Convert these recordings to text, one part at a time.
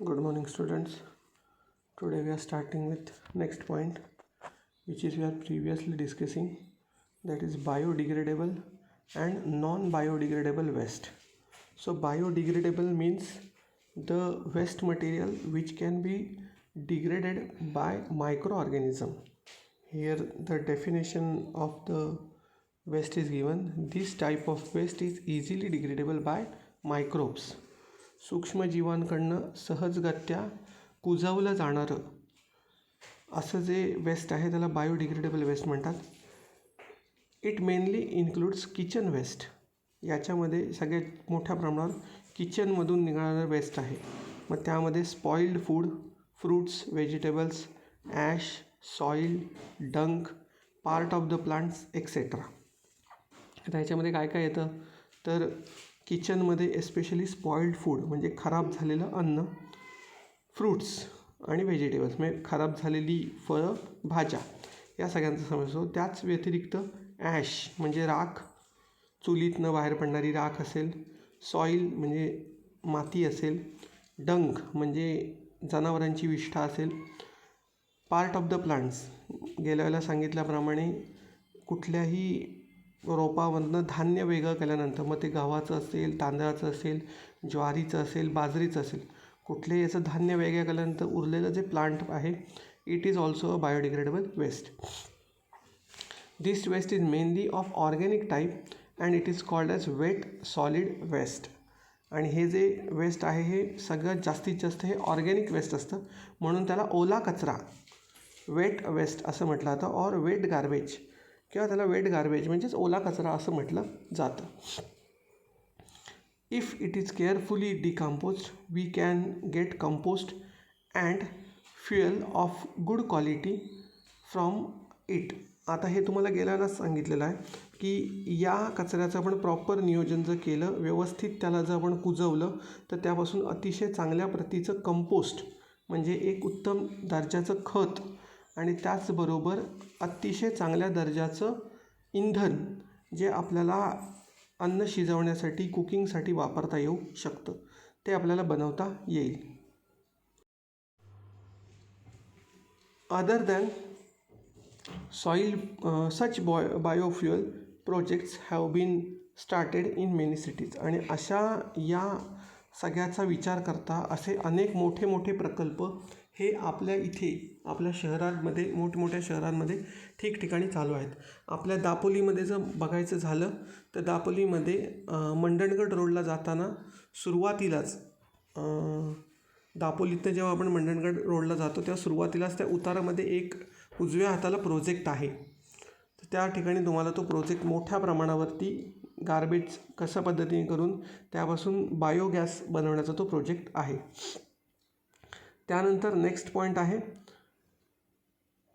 Good morning, students. Today we are starting with next point, which is we are previously discussing, that is biodegradable and non-biodegradable waste. So biodegradable means the waste material which can be degraded by microorganism. Here the definition of the waste is given. This type of waste is easily degradable by microbes. सूक्ष्मजीवांकडनं सहजगत्या कुजवलं जाणारं असं जे waste आहे त्याला biodegradable waste म्हणतात. It mainly includes kitchen waste. याच्यामध्ये सगळ्यात मोठ्या प्रमाणावर किचनमधून निघणारं वेस्ट आहे. मग त्यामध्ये spoiled food, fruits, vegetables, ash, soil, dung, part of the plants etcetera. आता ह्याच्यामध्ये काय काय येतं तर किचनमध्ये एस्पेशली स्पॉइल्ड फूड म्हणजे खराब झालेलं अन्न, फ्रूट्स आणि व्हेजिटेबल्स म्हणजे खराब झालेली फळं, भाज्या या सगळ्यांचा समावेश होतो. त्याच व्यतिरिक्त ॲश म्हणजे राख, चुलीतनं बाहेर पडणारी राख असेल, सॉईल म्हणजे माती असेल, डंक म्हणजे जनावरांची विष्ठा असेल, पार्ट ऑफ द प्लांट्स गेल्या वेळेला सांगितल्याप्रमाणे कुठल्याही रोपामधनं धान्य वेगळं केल्यानंतर मग ते गव्हाचं असेल, तांदळाचं असेल, ज्वारीचं असेल, बाजरीचं असेल, कुठल्याही याचं धान्य वेगळं केल्यानंतर उरलेलं जे प्लांट आहे it is also a biodegradable waste. This waste is mainly of organic type and it is called as wet solid waste. आणि हे जे वेस्ट आहे हे सगळ्यात जास्तीत जास्त हे ऑर्गॅनिक वेस्ट असतं, म्हणून त्याला ओला कचरा वेट वेस्ट असं म्हटलं जातं, ऑर वेट गार्बेज किंवा त्याला वेट गार्बेज म्हणजेच ओला कचरा असं म्हटलं जातं. If it is carefully decomposed we can get compost and fuel of good quality from it. आता हे तुम्हाला गेल्यालाच सांगितलेलं आहे की या कचऱ्याचं आपण प्रॉपर नियोजन जर केलं, व्यवस्थित त्याला जर आपण कुजवलं तर त्यापासून अतिशय चांगल्या प्रतीचं कंपोस्ट म्हणजे एक उत्तम दर्जाचं खत आणि त्याचबरोबर अतिशय चांगल्या दर्जाचं इंधन जे आपल्याला अन्न शिजवण्यासाठी, कुकिंगसाठी वापरता येऊ शकतं, ते आपल्याला बनवता येईल. Other than soil such biofuel projects have been started in many cities. आणि अशा या सगळ्याचा विचार करता असे अनेक मोठे मोठे प्रकल्प हे आपल्या इथे आपल्या शहरांमध्ये, मोठमोठ्या शहरांमध्ये ठिकठिकाणी चालू आहेत. आपल्या दापोलीमध्ये जर बघायचं झालं तर दापोलीमध्ये मंडणगड रोडला जाताना सुरुवातीलाच दापोलीतनं जेव्हा आपण मंडणगड रोडला जातो तेव्हा सुरुवातीलाच त्या उतारामध्ये एक उजव्या हाताला प्रोजेक्ट आहे. तर त्या ठिकाणी तुम्हाला तो प्रोजेक्ट मोठ्या प्रमाणावरती गार्बेज कशा पद्धतीने करून त्यापासून बायोगॅस बनवण्याचा तो प्रोजेक्ट आहे. त्यानंतर नेक्स्ट पॉईंट आहे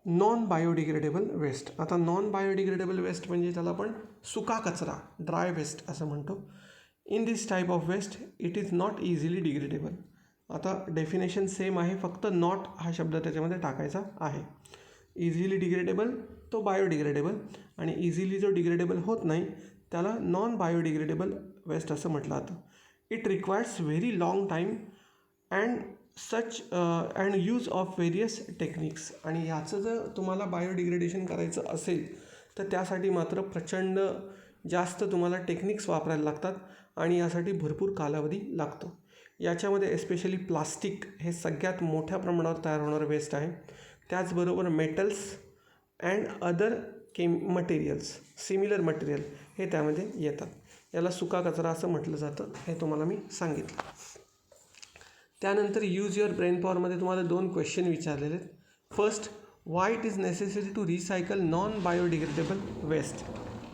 नॉन बायोडिग्रेडेबल वेस्ट. आता नॉन बायोडिग्रेडेबल वेस्ट म्हणजे त्याला आपण सुका कचरा, ड्राय वेस्ट असं म्हणतो. In this type of waste it is not easily degradable. आता डेफिनेशन सेम आहे, फक्त नॉट हा शब्द त्याच्यामध्ये टाकायचा आहे. इझिली डिग्रेडेबल तो बायोडिग्रेडेबल आणि इझिली जो डिग्रेडेबल होत नाही त्याला नॉन बायोडिग्रेडेबल वेस्ट असं म्हटलं जातं. It requires very long time and such and use of various techniques. आणि ह्याचं जर तुम्हाला बायोडिग्रेडेशन करायचं असेल तर त्यासाठी मात्र प्रचंड जास्त तुम्हाला टेक्निक्स वापरायला लागतात आणि यासाठी भरपूर कालावधी लागतो. याच्यामध्ये एस्पेशली प्लास्टिक हे सगळ्यात मोठ्या प्रमाणावर तयार होणारं वेस्ट आहे. त्याचबरोबर metals and other materials, similar material हे त्यामध्ये येतात. याला सुका कचरा असं म्हटलं जातं, हे तुम्हाला मी सांगितलं. त्यानंतर यूज युअर ब्रेन पॉवरमध्ये तुम्हाला 2 क्वेश्चन विचारलेले आहेत. First, why it is necessary to recycle non biodegradable waste.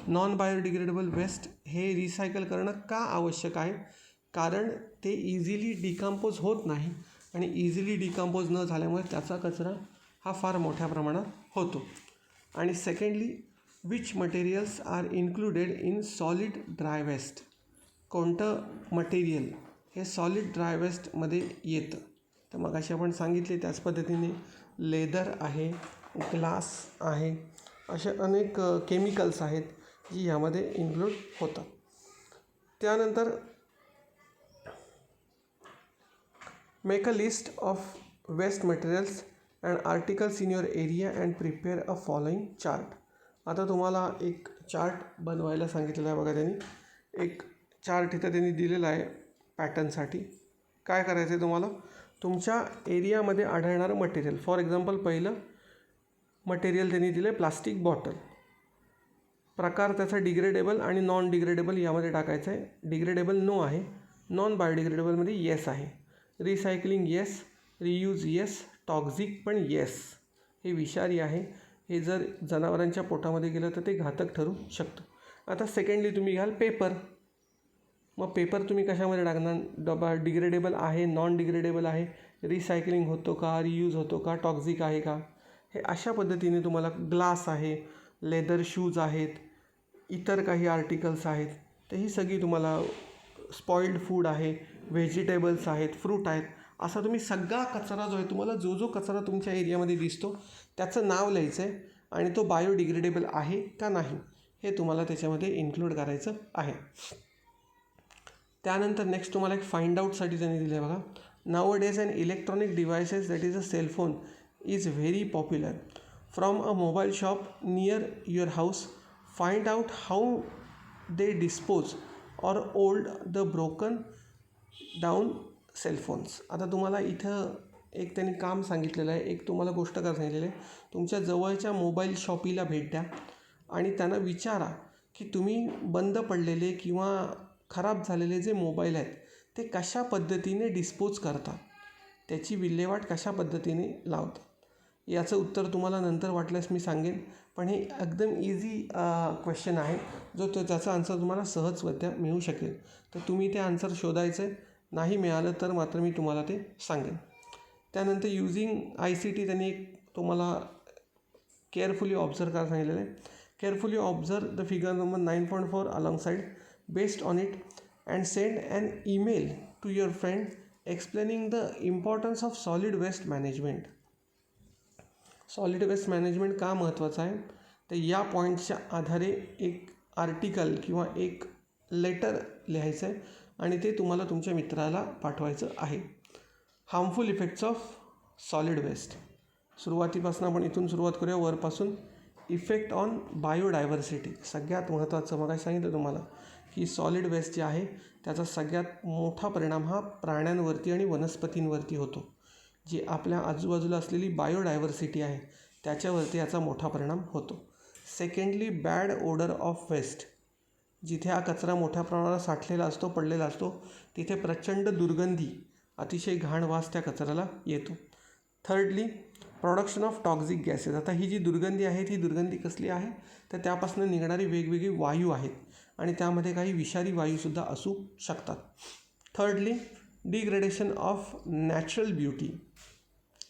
Non biodegradable waste हे रिसायकल करणं का आवश्यक आहे? कारण ते इझिली डिकम्पोज होत नाही आणि इझिली डिकम्पोज न झाल्यामुळे त्याचा कचरा हा फार मोठ्या प्रमाणात होतो. आणि secondly, which materials are included in solid dry waste. कोणतं मटेरियल हे सॉलिड ड्राय वेस्टमध्ये येतं? तर मग अशी आपण सांगितले त्याच पद्धतीने लेदर आहे, ग्लास आहे, असे अनेक केमिकल्स आहेत जी यामध्ये इन्क्लूड होतात. त्यानंतर make a list of waste materials and articles in your area and prepare a following chart. आता तुम्हाला एक चार्ट बनवायला सांगितलेला आहे बघा त्यांनी. एक चार्ट इथं त्यांनी दिलेला आहे पॅटर्नसाठी. काय करायचं आहे तुम्हाला, तुमच्या एरियामध्ये आढळणारं मटेरियल, फॉर एक्झाम्पल पहिलं मटेरियल त्यांनी दिलं आहे प्लास्टिक बॉटल. प्रकार त्याचा डिग्रेडेबल आणि नॉन डिग्रेडेबल यामध्ये टाकायचं आहे. डिग्रेडेबल नो आहे, नॉन बायोडिग्रेडेबलमध्ये येस आहे, recycling yes, reuse yes, toxic पण येस. हे विषारी आहे, हे जर जनावरांच्या पोटामध्ये गेलं तर ते घातक ठरू शकतं. आता सेकंडली तुम्ही घ्याल पेपर. मग पेपर तुम्ही कशामध्ये टाकणार, डिग्रेडेबल आहे, नॉन डिग्रेडेबल आहे, रिसायकलिंग होतो का, रियूज होतो का, टॉक्झिक आहे का, हे अशा पद्धतीने तुम्हाला. ग्लास आहे, लेदर शूज आहेत, इतर काही आर्टिकल्स आहेत, तर ही सगळी तुम्हाला. स्पॉइल्ड फूड आहे, व्हेजिटेबल्स आहेत, फ्रूट आहेत, असा तुम्ही सगळा कचरा जो आहे, तुम्हाला जो जो कचरा तुमच्या एरियामध्ये दिसतो त्याचं नाव लिहायचं आहे आणि तो बायोडिग्रेडेबल आहे का नाही हे तुम्हाला त्याच्यामध्ये इन्क्लूड करायचं आहे. त्यानंतर नेक्स्ट तुम्हाला एक फाइंड आउटसाठी त्यांनी दिलं आहे बघा. Nowadays an electronic devices that is a cellphone is very popular. From a mobile shop near your house find out how they dispose or old the broken down cellphones. आता तुम्हाला इथं एक त्यांनी काम सांगितलेलं आहे, एक तुम्हाला गोष्ट करायला सांगितलेली आहे. तुमच्या जवळच्या मोबाईल शॉपीला भेट द्या आणि त्यांना विचारा की तुम्ही बंद पडलेले किंवा खराब झालेले जे मोबाईल आहेत ते कशा पद्धतीने डिस्पोज करता, त्याची विल्हेवाट कशा पद्धतीने लावता. याचं उत्तर तुम्हाला नंतर वाटल्यास मी सांगेन, पण हे एकदम इझी क्वेश्चन आहे जो त्याचा आन्सर तुम्हाला सहजरित्या मिळू शकेल. तर तुम्ही ते आन्सर शोधायचं आहे, नाही मिळालं तर मात्र मी तुम्हाला ते सांगेन. त्यानंतर युजिंग ICT त्यांनी एक तुम्हाला केअरफुली ऑब्झर्व करायला सांगितलेलं आहे. Carefully observe the figure number 9.4 alongside based on it and send an email to your friend explaining the importance of solid waste management. Solid waste management का महत्त्वाचं आहे, तर या पॉईंटच्या आधारे एक आर्टिकल किंवा एक लेटर लिहायचं आहे आणि ते तुम्हाला तुमच्या मित्राला पाठवायचं आहे. Harmful effects of solid waste. सुरुवातीपासून आपण इथून सुरुवात करूया वरपासून. Effect on biodiversity. सगळ्यात महत्त्वाचं मग सांगितलं तुम्हाला की सॉलिड वेस्ट जे आहे त्याचा सगळ्यात मोठा परिणाम हा प्राण्यांवरती आणि वनस्पतींवरती होतो. जी आपल्या आजूबाजूला असलेली बायोडायव्हर्सिटी आहे त्याच्यावरती याचा मोठा परिणाम होतो. Secondly bad odour of waste. जिथे हा कचरा मोठ्या प्रमाणावर साठलेला असतो, पडलेला असतो, तिथे प्रचंड दुर्गंधी, अतिशय घाण वास त्या कचऱ्याला येतो. Thirdly production of toxic gases. आता ही जी दुर्गंधी आहे ती दुर्गंधी कसली आहे, तर त्यापासून निघणारी वेगवेगळी वायू आहेत आणि त्यामध्ये काही विषारी वायूसुद्धा असू शकतात. Thirdly degradation of natural beauty.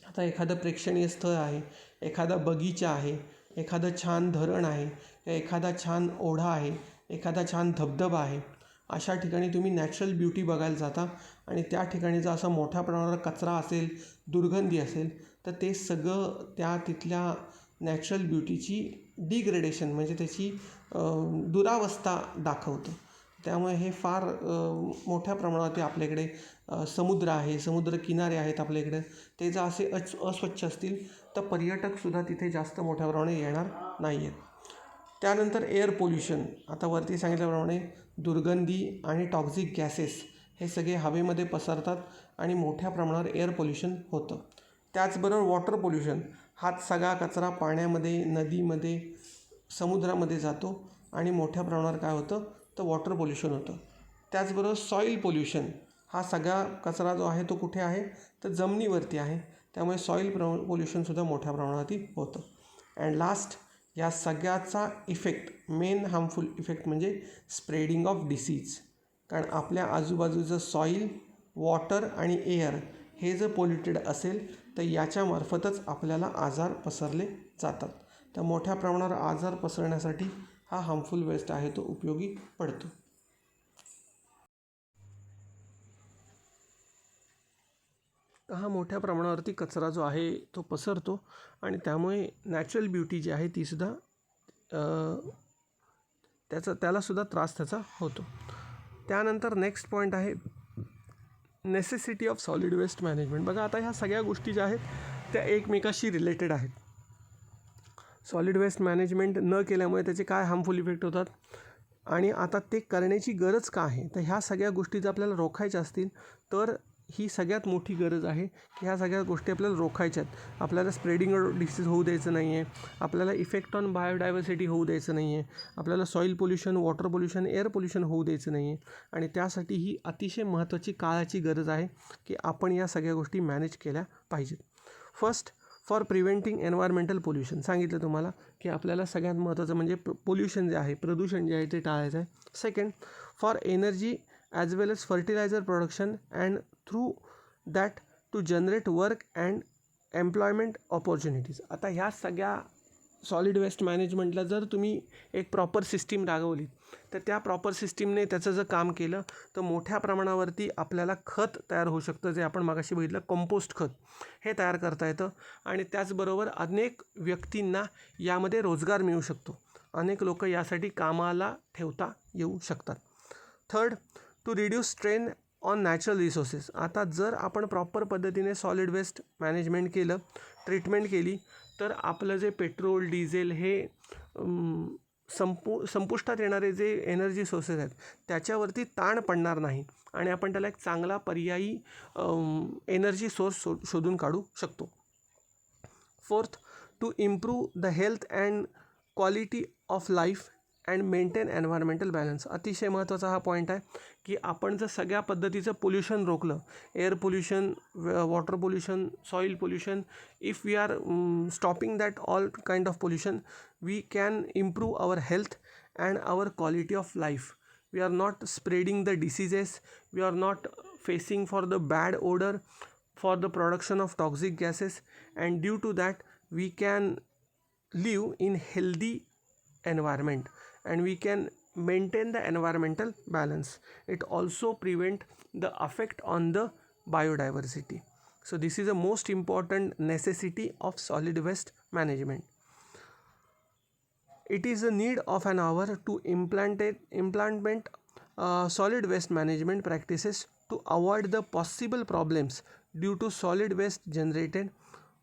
आता एखादं प्रेक्षणीय स्थळ आहे, एखादा बगीचा आहे, एखादं छान धरण आहे, एखादा छान ओढा आहे, एखादा छान धबधबा आहे, अशा ठिकाणी तुम्ही नॅचरल ब्युटी बघायला जाता आणि त्या ठिकाणी जर असा मोठ्या प्रमाणावर कचरा असेल, दुर्गंधी असेल, तर ते सगळं त्या तिथल्या नॅचरल ब्युटीची डिग्रेडेशन म्हणजे त्याची दुरावस्था दाखवतं. त्यामुळे हे फार मोठ्या प्रमाणात आपल्याकडे समुद्र आहे, समुद्रकिनारे आहेत आपल्याकडे, ते जर असे अस्वच्छ असतील तर पर्यटकसुद्धा तिथे जास्त मोठ्या प्रमाणात येणार नाही आहेत. त्यानंतर एअर पोल्युशन. आता वरती सांगितल्याप्रमाणे दुर्गंधी आणि टॉक्झिक गॅसेस हे सगळे हवेमध्ये पसरतात आणि मोठ्या प्रमाणावर एअर पोल्युशन होतं. त्याचबरोबर वॉटर पोल्युशन. हा सगळा कचरा पाण्यामध्ये, नदीमध्ये, समुद्रामध्ये जातो आणि मोठ्या प्रमाणावर काय होतं, तर वॉटर पोल्युशन होतं. त्याचबरोबर सॉईल पोल्युशन. हा सगळा कचरा जो आहे तो कुठे आहे, तर जमिनीवरती आहे, त्यामुळे सॉईल पोल्युशनसुद्धा मोठ्या प्रमाणात होतं. अँड लास्ट, या सगळ्याचा इफेक्ट, मेन हार्मफुल इफेक्ट म्हणजे स्प्रेडिंग ऑफ डिसीज. कारण आपल्या आजूबाजूचं सॉईल, वॉटर आणि एअर हे जर पोल्युटेड असेल तर याच्यामार्फतच आपल्याला आजार पसरले जातात. तर मोठ्या प्रमाणावर आजार पसरण्यासाठी हा हार्मफुल वेस्ट आहे तो उपयोगी पडतो. हा मोठ्या प्रमाणावरती कचरा जो आहे तो पसरतो आणि त्यामुळे नॅचरल ब्युटी जी आहे तीसुद्धा त्यालासुद्धा त्रास त्याचा होतो. त्यानंतर नेक्स्ट पॉईंट आहे necessity of solid waste management. बघा आता ह्या सगळ्या गोष्टी ज्या आहेत त्या एकमेकाशी रिलेटेड आहेत. सॉलिड वेस्ट मॅनेजमेंट न केल्यामुळे त्याचे काय हार्मफुल इफेक्ट होतात आणि आता ते करण्याची गरज का आहे. तर ह्या सगळ्या गोष्टी जर आपल्याला रोखायच्या असतील तर ही सगळ्यात मोठी गरज आहे की ह्या सगळ्या गोष्टी आपल्याला रोखायच्या आहेत. आपल्याला स्प्रेडिंग डिसीज होऊ द्यायचं नाही आहे, आपल्याला इफेक्ट ऑन बायोडायव्हर्सिटी होऊ द्यायचं नाही आहे, आपल्याला soil pollution, water pollution, air pollution होऊ द्यायचं नाही आहे. आणि त्यासाठी ही अतिशय महत्त्वाची काळाची गरज आहे की आपण या सगळ्या गोष्टी मॅनेज केल्या पाहिजेत. First, for preventing environmental pollution. सांगितलं तुम्हाला की आपल्याला सगळ्यात महत्त्वाचं म्हणजे पोल्युशन जे आहे, प्रदूषण जे आहे ते टाळायचं आहे. Second, for energy as well as fertiliser production and through that to generate work and employment opportunities. आता ह्या सगळ्या सॉलिड वेस्ट मॅनेजमेंटला जर तुम्ही एक प्रॉपर सिस्टीम राबवली तर त्या प्रॉपर सिस्टीमने त्याचं जर काम केलं तर मोठ्या प्रमाणावरती आपल्याला खत तयार होऊ शकतं, जे आपण मागाशी बघितलं कंपोस्ट खत, हे तयार करता येतं. आणि त्याचबरोबर अनेक व्यक्तींना यामध्ये रोजगार मिळू शकतो, अनेक लोक यासाठी कामाला ठेवता येऊ शकतात. Third, to reduce strain on natural resources. आता जर आपण प्रॉपर पद्धतीने सॉलिड वेस्ट मॅनेजमेंट केलं, ट्रीटमेंट केली तर आपलं जे पेट्रोल, डिझेल हे संपुष्टात येणारे जे एनर्जी सोर्सेस आहेत त्याच्यावरती ताण पडणार नाही आणि आपण त्याला एक चांगला पर्यायी एनर्जी सोर्स शोधून काढू शकतो. Fourth, to improve the health and quality of life and maintain environmental balance. अतिशय महत्त्वाचा हा पॉईंट आहे की आपण जर सगळ्या पद्धतीचं पोल्युशन रोखलं, air pollution, water pollution, soil pollution, if we are stopping that all kind of pollution, we can improve our health and our quality of life. We are not spreading the diseases, we are not facing for the bad odour, for the production of toxic gases, and due to that we can live in healthy environment and we can maintain the environmental balance. It also prevent the effect on the biodiversity. So this is the most important necessity of solid waste management. It is a need of an hour to implement solid waste management practices to avoid the possible problems due to solid waste generated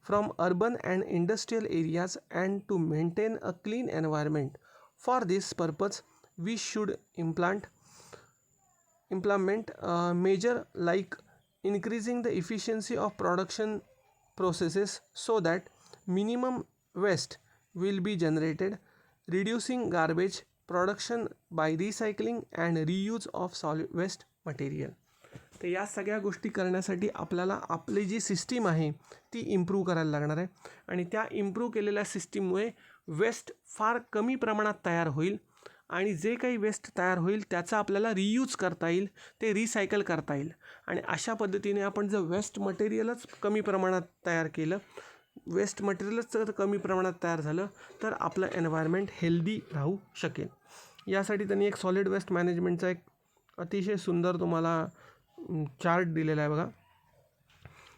from urban and industrial areas and to maintain a clean environment. For this purpose, we should implement measures like increasing the efficiency of production processes so that minimum waste will be generated, reducing garbage production by recycling and reuse of solid waste material. तर या सगळ्या गोष्टी करण्यासाठी आपल्याला आपली जी system आहे ती improve करायला लागणार आहे आणि त्या इम्प्रूव्ह केलेल्या सिस्टीममुळे वेस्ट फार कमी प्रमाणात तयार होईल आणि जे काही वेस्ट तयार होईल त्याचा आपल्याला रियूज करता येईल, ते रिसायकल करता येईल. आणि अशा पद्धतीने आपण जर वेस्ट मटेरियलच कमी प्रमाणात तयार केलं, वेस्ट मटेरियलच जर कमी प्रमाणात तयार झालं तर आपलं एन्व्हायरमेंट हेल्दी राहू शकेल. यासाठी त्यांनी एक सॉलिड वेस्ट मॅनेजमेंटचा एक अतिशय सुंदर तुम्हाला चार्ट दिलेला आहे बघा.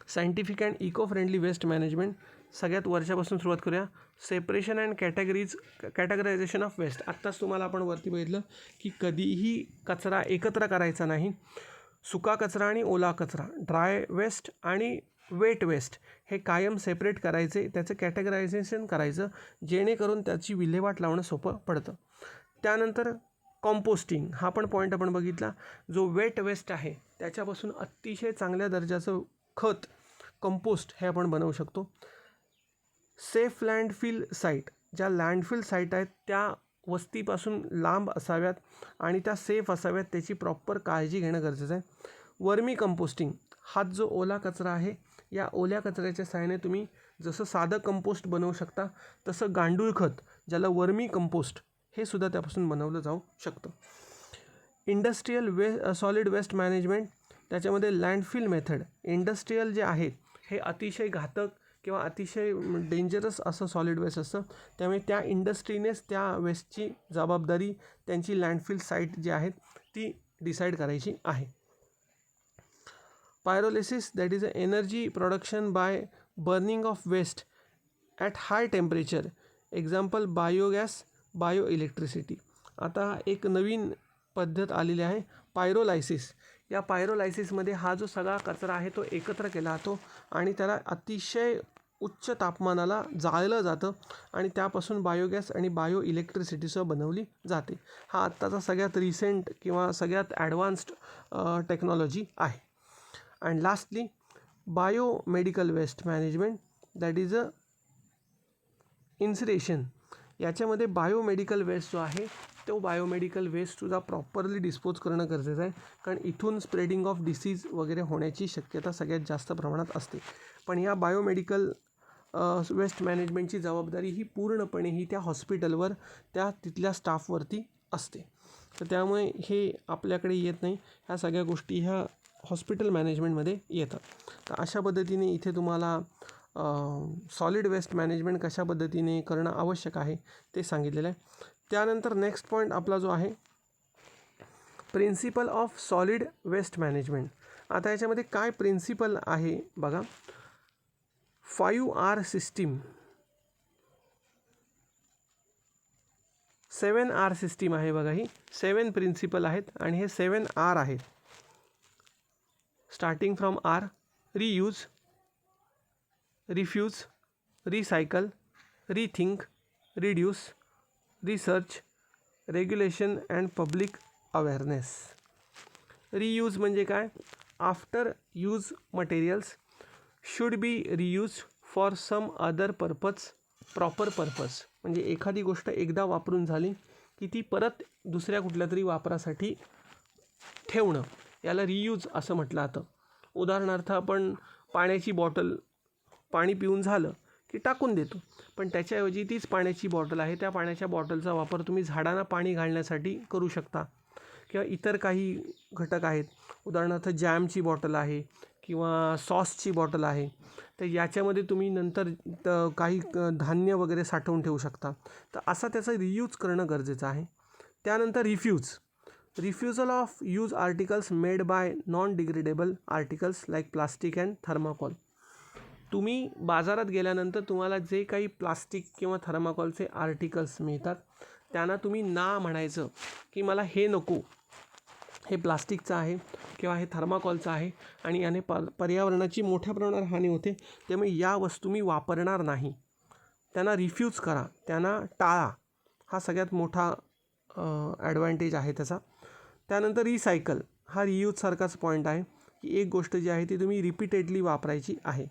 Scientific and eco friendly waste management. सगळ्यात वरच्यापासून सुरुवात करूया. Separation and categorisation of waste. आत्ताच तुम्हाला आपण वरती बघितलं की कधीही कचरा एकत्र करायचा नाही. सुका कचरा आणि ओला कचरा, ड्राय वेस्ट आणि वेट वेस्ट हे कायम सेपरेट करायचे, त्याचं कॅटेगरायझेशन करायचं जेणेकरून त्याची विल्हेवाट लावणं सोपं पडतं. त्यानंतर कॉम्पोस्टिंग हा पण पॉईंट आपण बघितला. जो वेट वेस्ट आहे त्याच्यापासून अतिशय चांगल्या दर्जाचं खत कंपोस्ट हे आपण बनवू शकतो. Safe landfill site. ज्या लँडफिल साईट आहेत त्या वस्तीपासून लांब असाव्यात आणि त्या सेफ असाव्यात, त्याची प्रॉपर काळजी घेणं गरजेचं आहे. वर्मी कंपोस्टिंग. हा जो ओला कचरा आहे या ओल्या कचऱ्याच्या सहाय्याने तुम्ही जसं साधं कंपोस्ट बनवू शकता तसं गांडूळ खत ज्याला वर्मी कंपोस्ट हे सुद्धा त्यापासून बनवलं जाऊ शकतं. Industrial solid waste management. त्याच्यामध्ये लँडफिल मेथड. इंडस्ट्रीयल जे आहेत हे अतिशय घातक किंवा अतिशय डेंजरस असं सॉलिड वेस्ट असतं, त्यामुळे त्या इंडस्ट्रीनेच त्या वेस्टची जबाबदारी त्यांची लँडफिल साईट जी आहेत ती डिसाईड करायची आहे. Pyrolysis, that is a energy production by burning of waste at high temperature. Example biogas, bio electricity. आता एक नवीन पद्धत आलेली आहे पायरोलायसिस. या पायरोलायसिसमध्ये हा जो सगळा कचरा आहे तो एकत्र केला जातो आणि त्याला अतिशय उच्च तापमानाला जाळलं जातं आणि त्यापासून बायोगॅस आणि बायो इलेक्ट्रिसिटीसह बनवली जाते. हा आत्ताचा सगळ्यात रिसेंट किंवा सगळ्यात ॲडव्हान्स्ड टेक्नॉलॉजी आहे. And lastly biomedical waste management, that is a incineration. याच्यामध्ये बायोमेडिकल वेस्ट जो आहे तो बायोमेडिकल वेस्ट सुद्धा प्रॉपरली डिस्पोज करणं गरजेचं आहे, कारण इथून स्प्रेडिंग ऑफ डिसीज वगैरे होण्याची शक्यता सगळ्यात जास्त प्रमाणात असते. पण या बायोमेडिकल वेस्ट मॅनेजमेंटची जबाबदारी ही पूर्णपणे ही त्या हॉस्पिटलवर, त्या तिथल्या स्टाफवरती असते. तर त्यामुळे हे आपल्याकडे येत नाही, ह्या सगळ्या गोष्टी ह्या हॉस्पिटल मॅनेजमेंटमध्ये येतात. तर अशा पद्धतीने इथे तुम्हाला सॉलिड वेस्ट मॅनेजमेंट कशा पद्धतीने करणं आवश्यक आहे ते सांगितलेलं आहे. त्यानंतर नेक्स्ट पॉईंट आपला जो आहे principle of solid waste management. आता याच्यामध्ये काय प्रिन्सिपल आहे बघा. 5R सिस्टीम, 7R सिस्टीम आहे बघा. ही 7 प्रिन्सिपल आहेत आणि हे 7R आहेत. Starting from R, reuse, refuse, recycle, rethink, reduce, research, regulation and public awareness. Reuse म्हणजे काय? After use materials should be reuse for some other purpose, proper purpose. म्हणजे एखादी गोष्ट एकदा वापरून झाली की ती परत दुसऱ्या कुठल्या तरी वापरासाठी ठेवणं, याला रियूज असं म्हटलं जातं. उदाहरणार्थ आपण पाण्याची बॉटल, पाणी पिऊन झालं की टाकून देतो, पण त्याच्याऐवजी तीच पाण्याची बॉटल आहे, त्या पाण्याच्या बॉटलचा वापर तुम्ही झाडांना पाणी घालण्यासाठी करू शकता. किंवा इतर काही घटक आहेत, उदाहरणार्थ जॅमची बॉटल आहे किंवा सॉसची बॉटल आहे, तर याच्यामध्ये तुम्ही नंतर काही धान्य वगैरे साठवून ठेवू शकता. तर असा त्याचा रियूज करणं गरजेचं आहे. त्यानंतर refuse, refusal of use articles made by non degradable articles like plastic and thermocol. तुम्ही बाजारात गेल्यानंतर तुम्हाला जे काही प्लास्टिक किंवा थर्माकोलचे आर्टिकल्स मिळतात त्यांना तुम्ही ना म्हणायचं की मला हे नको, हे प्लास्टिकचं आहे किंवा हे थर्माकोलचं आहे आणि याने पर्यावरणाची मोठ्या प्रमाणावर हानी होते, त्यामुळे या वस्तू मी वापरणार नाही. त्यांना रिफ्यूज करा, त्यांना टाळा. हा सगळ्यात मोठा ॲडव्हान्टेज आहे त्याचा. त्यानंतर रिसायकल, हा रियूजसारखाच पॉईंट आहे की एक गोष्ट जी आहे ती तुम्ही रिपीटेडली वापरायची आहे.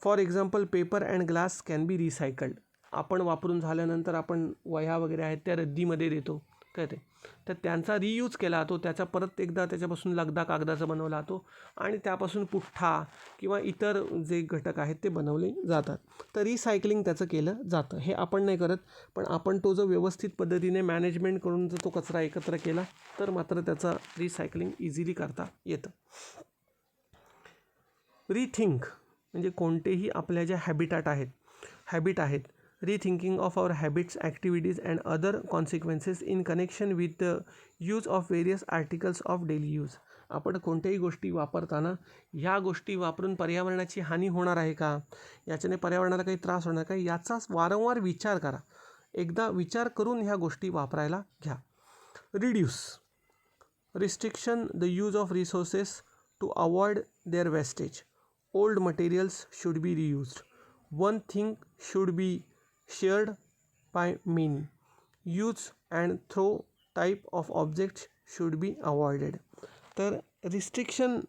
For example paper and glass can be recycled. आपण वापरून झाल्यानंतर आपण वह्या वगैरे आहेत त्या रद्दीमध्ये देतो, कळते, तर त्यांचा रियूज केला जातो, त्याचा परत एकदा त्याच्यापासून लगदा कागदाचा बनवला जातो आणि त्यापासून पुठ्ठा किंवा इतर जे घटक आहेत ते बनवले जातात. तर रिसायकलिंग त्याचं केलं जातं. हे आपण नाही करत, पण आपण तो जो व्यवस्थित पद्धतीने मॅनेजमेंट करून जर तो कचरा एकत्र केला तर मात्र त्याचा रिसायकलिंग इझिली करता येतं. रिथिंक म्हणजे कोणतेही आपल्या ज्या हॅबिट आहेत, rethinking of our habits, activities and other consequences in connection with the use of various articles of daily use. आपण कोणत्याही गोष्टी वापरताना ह्या गोष्टी वापरून पर्यावरणाची हानी होणार आहे का, याच्याने पर्यावरणाला काही त्रास होणार का, याचा वारंवार विचार करा. एकदा विचार करून ह्या गोष्टी वापरायला घ्या. Reduce, restriction the use of resources to avoid their wastage. Old materials should be reused. One thing should be shared by many. Use and throw type of objects should be avoided. तर restriction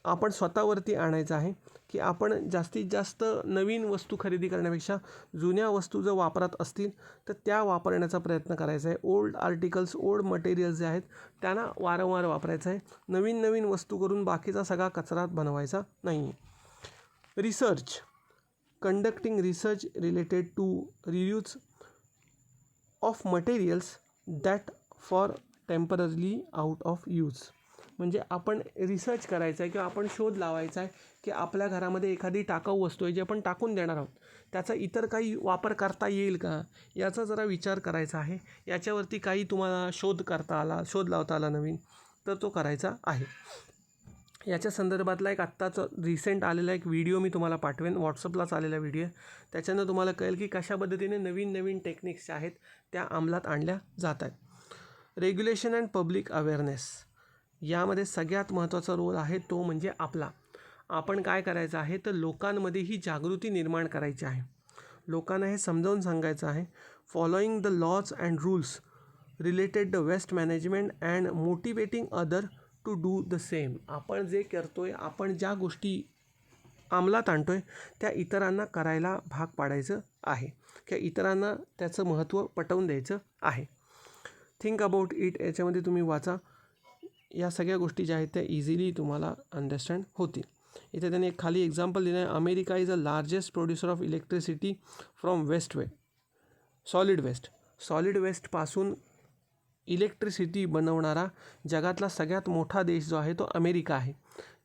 आपण स्वतःवरती आणायचं आहे की आपण जास्तीत जास्त नवीन वस्तू खरेदी करण्यापेक्षा जुन्या वस्तू जर वापरात असतील तर त्या वापरण्याचा प्रयत्न करायचा आहे. ओल्ड आर्टिकल्स, ओल्ड मटेरियल्स जे आहेत त्यांना वारंवार वापरायचं आहे. नवीन वस्तू करून बाकीचा सगळा कचरा बनवायचा नाही. Research, conducting research related to reuse of materials that for temporarily out of use. म्हणजे आपण रिसर्च करायचं आहे किंवा आपण शोध लावायचा आहे की आपल्या घरामध्ये एखादी टाकाऊ वस्तू आहे जी आपण टाकून देणार आहोत, त्याचा इतर काही वापर करता येईल का, याचा जरा विचार करायचा आहे. याच्यावरती काही तुम्हाला शोध लावता आला नवीन तर तो करायचा आहे. याच्या संदर्भातला एक आत्ताचं रिसेंट आलेला एक व्हिडिओ मी तुम्हाला पाठवेन, व्हॉट्सअपलाच आलेला व्हिडिओ आहे. त्याच्यानं तुम्हाला कळेल की कशा पद्धतीने नवीन टेक्निक्स आहेत त्या अंमलात आणल्या जात आहेत. रेग्युलेशन अँड पब्लिक अवेअरनेस, यामध्ये सगळ्यात महत्त्वाचा रोल आहे तो म्हणजे आपला. आपण काय करायचं आहे तर लोकांमध्ये ही जागृती निर्माण करायची आहे. लोकांना हे समजावून सांगायचं आहे. Following the laws and rules related the waste management and motivating other to do the same. आपण जे करतोय, आपण ज्या गोष्टी अंमलात आणतोय त्या इतरांना करायला भाग पाडायचं आहे किंवा इतरांना त्याचं महत्त्व पटवून द्यायचं आहे. थिंक अबाउट इट याच्यामध्ये तुम्ही वाचा. या सगळ्या गोष्टी ज्या आहेत त्या इझिली तुम्हाला अंडरस्टँड होतील. इथे त्याने एक खाली एक्झाम्पल दिलं आहे. America is a largest producer of electricity from solid waste. Solid वेस्टपासून इलेक्ट्रिसिटी बनवणारा जगातला सगळ्यात मोठा देश जो आहे तो अमेरिका आहे.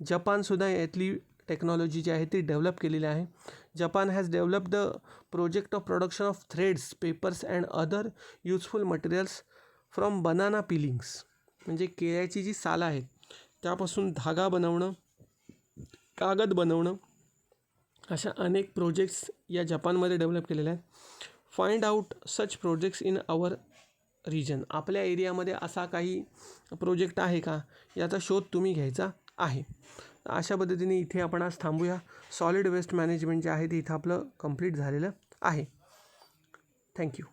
जपानसुद्धा यातली टेक्नॉलॉजी जी आहे ती डेव्हलप केलेली आहे. Japan has develop the project of production of threads, papers and other useful materials from banana peelings. म्हणजे केळ्याची जी सालं आहेत त्यापासून धागा बनवणं, कागद बनवणं, अशा अनेक प्रोजेक्ट्स या जपानमध्ये डेव्हलप केलेल्या आहेत. Find out such projects in our region. आपल्या एरियामध्ये असा काही प्रोजेक्ट आहे का याचा शोध तुम्ही घ्यायचा आहे. अशा पद्धतीने इथे आपण आज थांबूया. सॉलिड वेस्ट मॅनेजमेंट जे आहे ते इथं आपलं कंप्लीट झालेलं आहे. थँक्यू.